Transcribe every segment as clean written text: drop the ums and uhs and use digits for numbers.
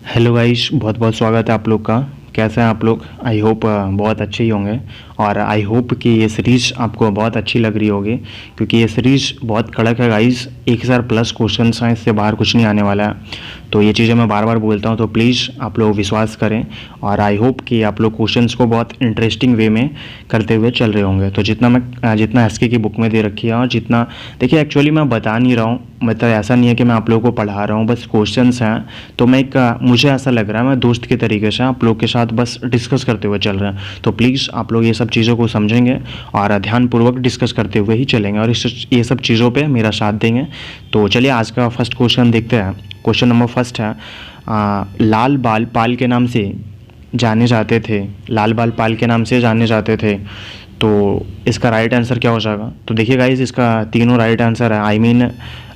Hello guys, बहुत बहुत स्वागत है आप लोग का। कैसे हैं आप लोग? आई होप बहुत अच्छे ही होंगे। और आई होप कि ये सीरीज़ आपको बहुत अच्छी लग रही होगी, क्योंकि ये सीरीज़ बहुत कड़क है गाइस। 1000 प्लस क्वेश्चंस हैं, इससे बाहर कुछ नहीं आने वाला है। तो ये चीज़ें मैं बार बार बोलता हूँ, तो प्लीज़ आप लोग विश्वास करें। और आई होप कि आप लोग क्वेश्चंस को बहुत इंटरेस्टिंग वे में करते हुए चल रहे होंगे। तो जितना एसके की बुक में दे रखी है, और जितना देखिए एक्चुअली मैं बता नहीं रहा हूँ, मतलब ऐसा नहीं है कि मैं आप लोगों को पढ़ा रहा हूँ, बस क्वेश्चंस हैं। तो मुझे ऐसा लग रहा है मैं दोस्त के तरीके से आप लोग के साथ बस डिस्कस करते हुए चल रहे हैं। तो प्लीज़ आप लोग ये सब चीज़ों को समझेंगे और ध्यानपूर्वक डिस्कस करते हुए ही चलेंगे, और ये सब चीज़ों पे मेरा साथ देंगे। तो चलिए आज का फर्स्ट क्वेश्चन देखते हैं। क्वेश्चन नंबर फर्स्ट है, लाल बाल पाल के नाम से जाने जाते थे। लाल बाल पाल के नाम से जाने जाते थे, तो इसका राइट आंसर क्या हो जाएगा? तो देखिए गाइस, इसका तीनों राइट आंसर है। आई मीन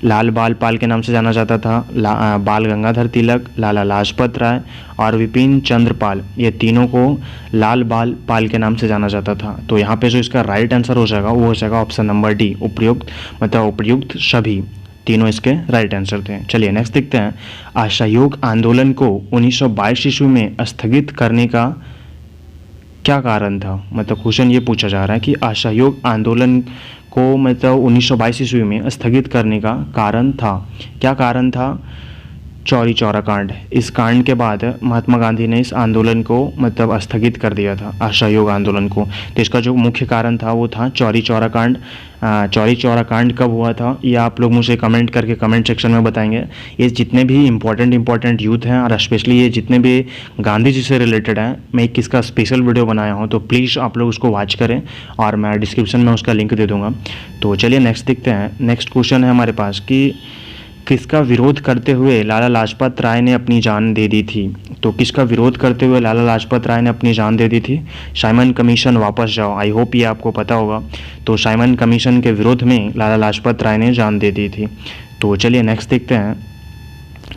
लाल बाल पाल के नाम से जाना जाता था बाल गंगाधर तिलक, लाला लाजपत राय और विपिन चंद्र पाल। ये तीनों को लाल बाल पाल के नाम से जाना जाता था। तो यहाँ पे जो इसका राइट आंसर हो जाएगा वो हो जाएगा ऑप्शन नंबर डी, उपयुक्त, मतलब उपयुक्त सभी। तीनों इसके राइट आंसर थे। चलिए नेक्स्ट देखते हैं। असहयोग आंदोलन को 1922 ईस्वी में स्थगित करने का क्या कारण था? मतलब क्वेश्चन ये पूछा जा रहा है कि असहयोग आंदोलन को मतलब 1922 ईस्वी में स्थगित करने का कारण था। क्या कारण था? चौरी चौरा कांड। इस कांड के बाद महात्मा गांधी ने इस आंदोलन को मतलब स्थगित कर दिया था, असहयोग आंदोलन को। तो इसका जो मुख्य कारण था वो था चौरी चौरा कांड। चौरी चौरा कांड कब हुआ था ये आप लोग मुझे कमेंट करके कमेंट सेक्शन में बताएंगे। ये जितने भी इंपॉर्टेंट यूथ हैं, और स्पेशली ये जितने भी गांधी जी से रिलेटेड हैं, मैं एक इसका स्पेशल वीडियो बनाया हूँ, तो प्लीज़ आप लोग उसको वॉच करें और मैं डिस्क्रिप्शन में उसका लिंक दे दूँगा। तो चलिए नेक्स्ट देखते हैं। नेक्स्ट क्वेश्चन है हमारे पास कि किसका विरोध करते हुए लाला लाजपत राय ने अपनी जान दे दी थी? तो किसका विरोध करते हुए लाला लाजपत राय ने अपनी जान दे दी थी? साइमन कमीशन वापस जाओ। आई होप ये आपको पता होगा। तो साइमन कमीशन के विरोध में लाला लाजपत राय ने जान दे दी थी। तो चलिए नेक्स्ट देखते हैं।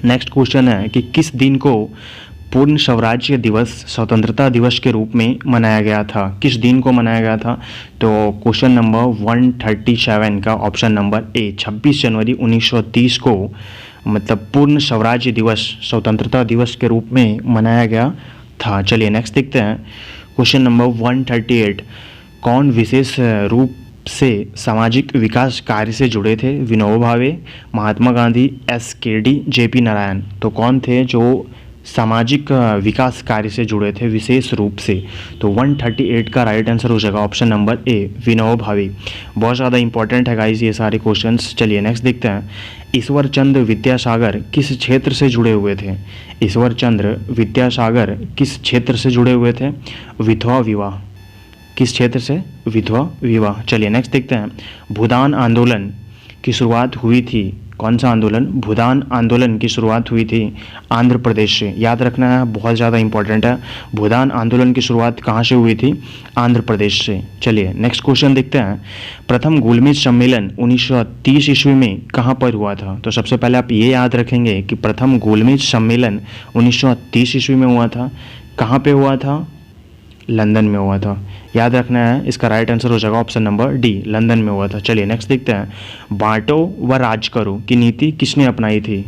नेक्स्ट क्वेश्चन है कि किस दिन को पूर्ण स्वराज्य दिवस, स्वतंत्रता दिवस के रूप में मनाया गया था? किस दिन को मनाया गया था? तो क्वेश्चन नंबर 137 का ऑप्शन नंबर ए, 26 जनवरी 1930 को मतलब पूर्ण स्वराज्य दिवस, स्वतंत्रता दिवस के रूप में मनाया गया था। चलिए नेक्स्ट देखते हैं। क्वेश्चन नंबर 138, कौन विशेष रूप से सामाजिक विकास कार्य से जुड़े थे? Vinoba Bhave, Mahatma Gandhi, SKD, JP Narayan. तो कौन थे जो सामाजिक विकास कार्य से जुड़े थे विशेष रूप से? तो 138 का राइट आंसर हो जाएगा option number A, Vinoba Bhave. बहुत ज़्यादा इंपॉर्टेंट है गाइस ये सारे क्वेश्चंस। चलिए नेक्स्ट देखते हैं। ईश्वर चंद्र विद्यासागर किस क्षेत्र से जुड़े हुए थे? ईश्वर चंद्र विद्यासागर किस क्षेत्र से जुड़े हुए थे? विधवा विवाह। किस क्षेत्र से? विधवा विवाह। चलिए नेक्स्ट देखते हैं। भूदान आंदोलन की शुरुआत हुई थी? कौन सा आंदोलन? भूदान आंदोलन की शुरुआत हुई थी आंध्र प्रदेश से। याद रखना है, बहुत ज़्यादा इंपॉर्टेंट है। भूदान आंदोलन की शुरुआत कहाँ से हुई थी? आंध्र प्रदेश से। चलिए नेक्स्ट क्वेश्चन देखते हैं। प्रथम गोलमेज सम्मेलन 1930 ईस्वी में कहाँ पर हुआ था? तो सबसे पहले आप ये याद रखेंगे कि प्रथम गोलमेज सम्मेलन 1930 ईस्वी में हुआ था। कहाँ पे हुआ था? लंदन में हुआ था। याद रखना है, इसका राइट आंसर हो जाएगा ऑप्शन नंबर डी, लंदन में हुआ था। चलिए नेक्स्ट देखते हैं। बांटो व राज करो की नीति किसने अपनाई थी?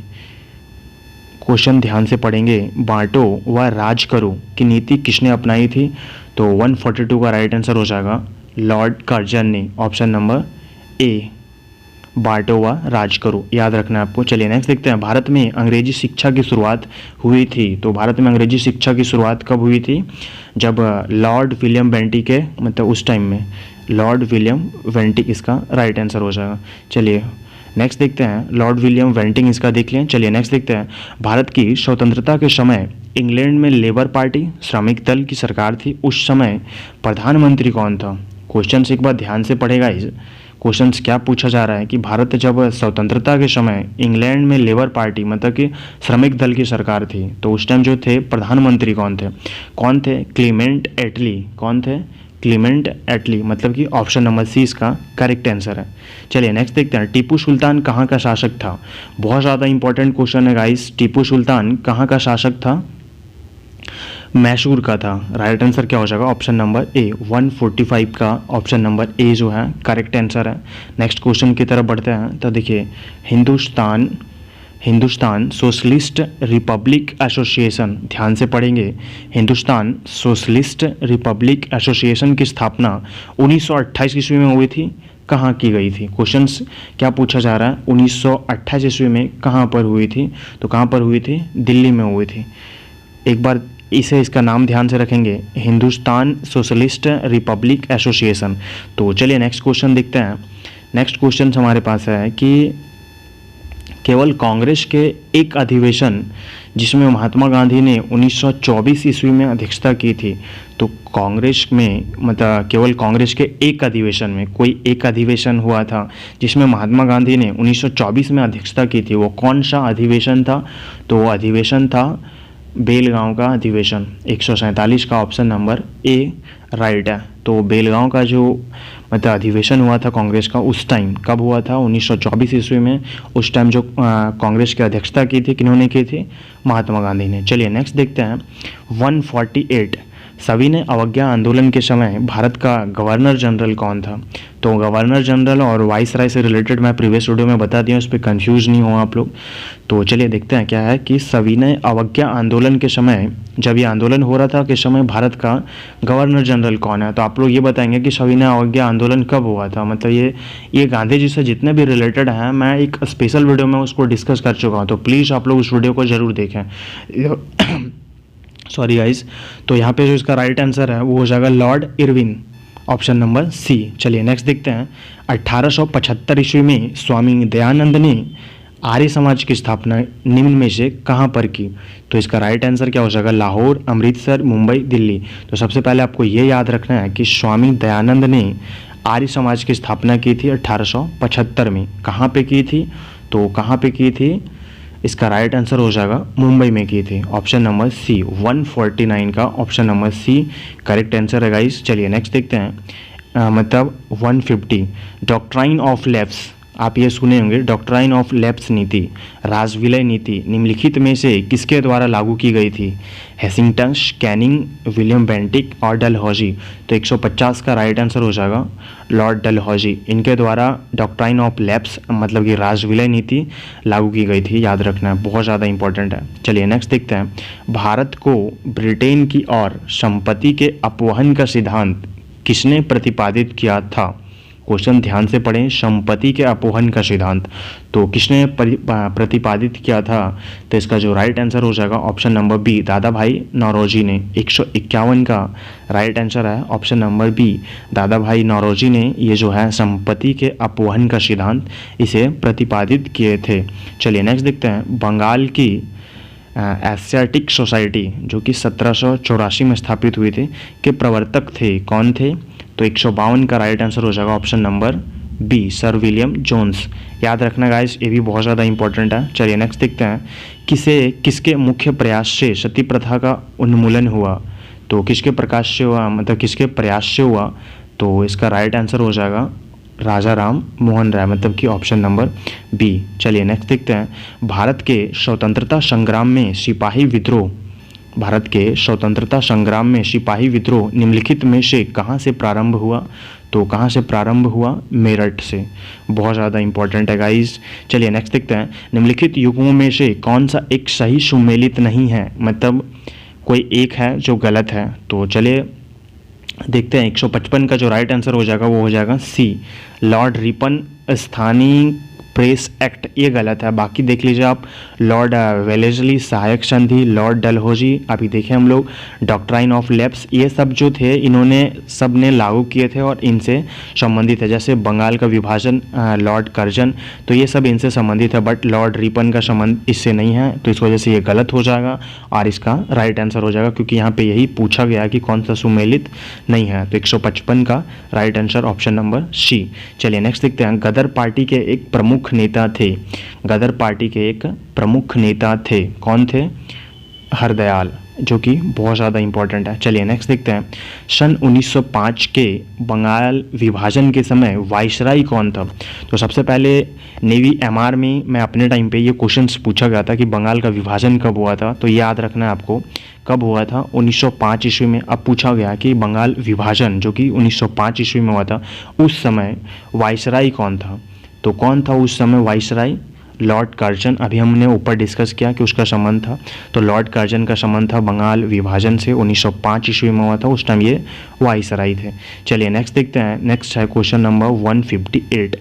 क्वेश्चन ध्यान से पढ़ेंगे। बांटो व राज करो की नीति किसने अपनाई थी? तो 142 का राइट आंसर हो जाएगा लॉर्ड कर्जन ने, ऑप्शन नंबर ए, बांटो व राज करो। याद रखना है आपको। चलिए नेक्स्ट देखते हैं। भारत में अंग्रेजी शिक्षा की शुरुआत हुई थी? तो भारत में अंग्रेजी शिक्षा की शुरुआत कब हुई थी? जब लॉर्ड विलियम बेंटिक के मतलब उस टाइम में, लॉर्ड विलियम बेंटिक इसका राइट आंसर हो जाएगा। चलिए नेक्स्ट देखते हैं। लॉर्ड विलियम बेंटिक इसका देख लें। चलिए नेक्स्ट देखते हैं। भारत की स्वतंत्रता के समय इंग्लैंड में लेबर पार्टी, श्रमिक दल की सरकार थी। उस समय प्रधानमंत्री कौन था? क्वेश्चन एक बार ध्यान से पढ़ेगा। इस क्वेश्चन क्या पूछा जा रहा है कि भारत जब स्वतंत्रता के समय इंग्लैंड में लेबर पार्टी मतलब कि श्रमिक दल की सरकार थी, तो उस टाइम जो थे प्रधानमंत्री कौन थे? कौन थे? क्लीमेंट एटली। कौन थे? क्लीमेंट एटली, मतलब कि ऑप्शन नंबर सी इसका करेक्ट आंसर है। चलिए नेक्स्ट देखते हैं। टीपू सुल्तान कहाँ का शासक था? बहुत ज़्यादा इंपॉर्टेंट क्वेश्चन है गाइस। टीपू सुल्तान कहाँ का शासक था? मैसूर का था। राइट आंसर क्या हो जाएगा? ऑप्शन नंबर ए, 145 का ऑप्शन नंबर ए जो है करेक्ट आंसर है। नेक्स्ट क्वेश्चन की तरफ बढ़ते हैं। तो देखिए, Hindustan Hindustan socialist Republic association, ध्यान से पढ़ेंगे, हिंदुस्तान सोशलिस्ट रिपब्लिक एसोसिएशन की स्थापना 1928 ईस्वी में हुई थी, कहाँ की गई थी। क्वेश्चंस क्या पूछा जा रहा है, 1928 ईस्वी में कहाँ पर हुई थी, तो कहाँ पर हुई थी, दिल्ली में हुई थी। एक बार इसका नाम ध्यान से रखेंगे, हिंदुस्तान सोशलिस्ट रिपब्लिक एसोसिएशन। तो चलिए नेक्स्ट क्वेश्चन देखते हैं। नेक्स्ट क्वेश्चन हमारे पास है कि केवल कांग्रेस के एक अधिवेशन जिसमें महात्मा गांधी ने 1924 ईस्वी में अध्यक्षता की थी, तो कांग्रेस में मतलब केवल कांग्रेस के एक अधिवेशन में कोई एक अधिवेशन हुआ था जिसमें महात्मा गांधी ने 1924 में अध्यक्षता की थी, वो कौन सा अधिवेशन था, तो वो अधिवेशन था बेलगांव का अधिवेशन। 147 का ऑप्शन नंबर ए राइट है। तो बेलगांव का जो मतलब अधिवेशन हुआ था कांग्रेस का, उस टाइम कब हुआ था, 1924 ईस्वी में। उस टाइम जो कांग्रेस की अध्यक्षता की थी, किन्होंने की थी, महात्मा गांधी ने। चलिए नेक्स्ट देखते हैं। 148 सविनय अवज्ञा आंदोलन के समय भारत का गवर्नर जनरल कौन था। तो गवर्नर जनरल और वाइस राय से रिलेटेड मैं प्रीवियस वीडियो में बता दिया, उस पर कंफ्यूज नहीं हो आप लोग। तो चलिए देखते हैं क्या है कि सविनय अवज्ञा आंदोलन के समय, जब ये आंदोलन हो रहा था के समय भारत का गवर्नर जनरल कौन है। तो आप लोग ये बताएंगे कि सविनय अवज्ञा आंदोलन कब हुआ था, मतलब ये गांधी जी से जितने भी रिलेटेड हैं, मैं एक स्पेशल वीडियो में उसको डिस्कस कर चुका हूँ, तो प्लीज़ आप लोग उस वीडियो को ज़रूर देखें। Sorry guys. तो यहाँ पे जो इसका राइट आंसर है वो हो जाएगा lord Irwin, option number C. चलिए नेक्स्ट देखते हैं। 1875 ईस्वी में स्वामी दयानंद ने आर्य समाज की स्थापना निम्न में से कहाँ पर की। तो इसका राइट आंसर क्या हो जाएगा, लाहौर, अमृतसर, मुंबई, दिल्ली। तो सबसे पहले आपको ये याद रखना है कि स्वामी दयानंद ने आर्य समाज की स्थापना की थी 1875 में। कहाँ पे की थी, तो कहाँ पे की थी, इसका राइट आंसर हो जाएगा मुंबई में की थी, ऑप्शन नंबर सी। 149 का option number C correct answer है गाइस। चलिए नेक्स्ट देखते हैं। मतलब 150 डॉक्ट्राइन ऑफ लैप्स, आप ये सुने होंगे, डॉक्ट्राइन ऑफ लैप्स नीति, राजविलय नीति निम्नलिखित में से किसके द्वारा लागू की गई थी। हेसिंगटन, कैनिंग, विलियम बेंटिक और डलहौजी। तो 150 का राइट आंसर हो जाएगा लॉर्ड डलहौजी। इनके द्वारा डॉक्ट्राइन ऑफ लैप्स मतलब कि राजविलय नीति लागू की गई थी, याद रखना है, बहुत ज़्यादा इंपॉर्टेंट है। चलिए नेक्स्ट देखते हैं। भारत को ब्रिटेन की ओर संपत्ति के अपवहन का सिद्धांत किसने प्रतिपादित किया था। क्वेश्चन ध्यान से पढ़ें, संपत्ति के अपवहन का सिद्धांत तो किसने प्रतिपादित किया था। तो इसका जो राइट आंसर हो जाएगा ऑप्शन नंबर बी, दादा भाई नौरोजी ने। 151 का राइट आंसर है ऑप्शन नंबर बी, दादा भाई नौरोजी ने ये जो है संपत्ति के अपवहन का सिद्धांत इसे प्रतिपादित किए थे। चलिए नेक्स्ट देखते हैं। बंगाल की एशियाटिक सोसाइटी जो कि 1784 में स्थापित हुई थी के प्रवर्तक थे, कौन थे। तो 152 का राइट आंसर हो जाएगा option number B, sir William Jones. याद रखना गाइस, ये भी बहुत ज़्यादा इंपॉर्टेंट है। चलिए नेक्स्ट देखते हैं। किसके मुख्य प्रयास से सती प्रथा का उन्मूलन हुआ। तो किसके प्रकाश से हुआ, मतलब किसके प्रयास से हुआ। तो इसका राइट आंसर हो जाएगा राजा राम मोहन राय, मतलब कि ऑप्शन नंबर बी। चलिए नेक्स्ट देखते हैं। भारत के स्वतंत्रता संग्राम में सिपाही विद्रोह, भारत के स्वतंत्रता संग्राम में सिपाही विद्रोह निम्नलिखित में से कहाँ से प्रारंभ हुआ। तो कहाँ से प्रारंभ हुआ, मेरठ से। बहुत ज़्यादा इंपॉर्टेंट है गाइस। चलिए नेक्स्ट देखते हैं। निम्नलिखित युग्मों में से कौन सा एक सही सुमेलित नहीं है, मतलब कोई एक है जो गलत है। तो चलिए देखते हैं। 155 का जो राइट आंसर हो जाएगा वो हो जाएगा सी, लॉर्ड रिपन स्थानीय प्रेस एक्ट, ये गलत है। बाकी देख लीजिए आप, लॉर्ड वेलेस्ली, सहायक संधि, लॉर्ड डलहौजी, अभी देखें हम लोग डॉक्ट्राइन ऑफ लैप्स, ये सब जो थे इन्होंने सब ने लागू किए थे और इनसे संबंधित है। जैसे बंगाल का विभाजन, लॉर्ड कर्जन, तो ये सब इनसे संबंधित है, बट लॉर्ड रिपन का संबंध इससे नहीं है। तो इस वजह से ये गलत हो जाएगा और इसका राइट आंसर हो जाएगा, क्योंकि यहाँ पे यही पूछा गया कि कौन सा सुमेलित नहीं है। तो 155 का right answer option number C. चलिए नेक्स्ट देखते हैं। गदर पार्टी के एक प्रमुख नेता थे, गदर पार्टी के एक प्रमुख नेता थे, कौन थे, हरदयाल, जो कि बहुत ज़्यादा इंपॉर्टेंट है। चलिए नेक्स्ट देखते हैं। सन 1905 के बंगाल विभाजन के समय वाइसराय कौन था। तो सबसे पहले नेवी एमआर में अपने टाइम पे ये क्वेश्चंस पूछा गया था कि बंगाल का विभाजन कब हुआ था। तो याद रखना है आपको कब हुआ था, 1905 ईस्वी में। अब पूछा गया कि बंगाल विभाजन जो कि 1905 ईस्वी में हुआ था, उस समय वाइसराय कौन था। तो कौन था उस समय वाइसराय, लॉर्ड कर्जन, अभी हमने ऊपर डिस्कस किया कि उसका संबंध था, तो लॉर्ड कर्जन का संबंध था बंगाल विभाजन से, 1905 ईस्वी में हुआ था, उस टाइम ये वाइसराय थे। चलिए नेक्स्ट देखते हैं। नेक्स्ट है क्वेश्चन नंबर 158।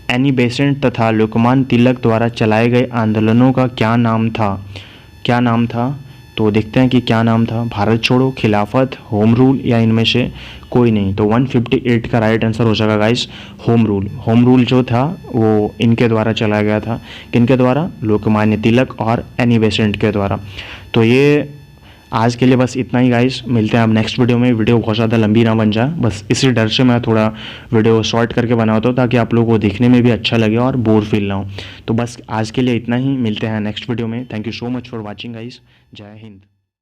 एनी बेसेंट तथा लोकमान्य तिलक द्वारा चलाए गए आंदोलनों का क्या नाम था? क्या नाम था? तो देखते हैं कि क्या नाम था। भारत छोड़ो, खिलाफत, होम रूल या इनमें से कोई नहीं। तो 158 का राइट आंसर हो जाएगा guys home rule. Home rule जो था वो इनके द्वारा चलाया गया था। किनके द्वारा? लोकमान्य तिलक और एनी बेसेंट के द्वारा। तो ये आज के लिए बस इतना ही गाइस, मिलते हैं अब नेक्स्ट वीडियो में। वीडियो बहुत ज़्यादा लंबी ना बन जाए, बस इसी डर से मैं थोड़ा वीडियो शॉर्ट करके बनाता हूँ ताकि आप लोगों को देखने में भी अच्छा लगे और बोर फील ना हो। तो बस आज के लिए इतना ही, मिलते हैं नेक्स्ट वीडियो में। Thank you so much for watching guys. जय हिंद।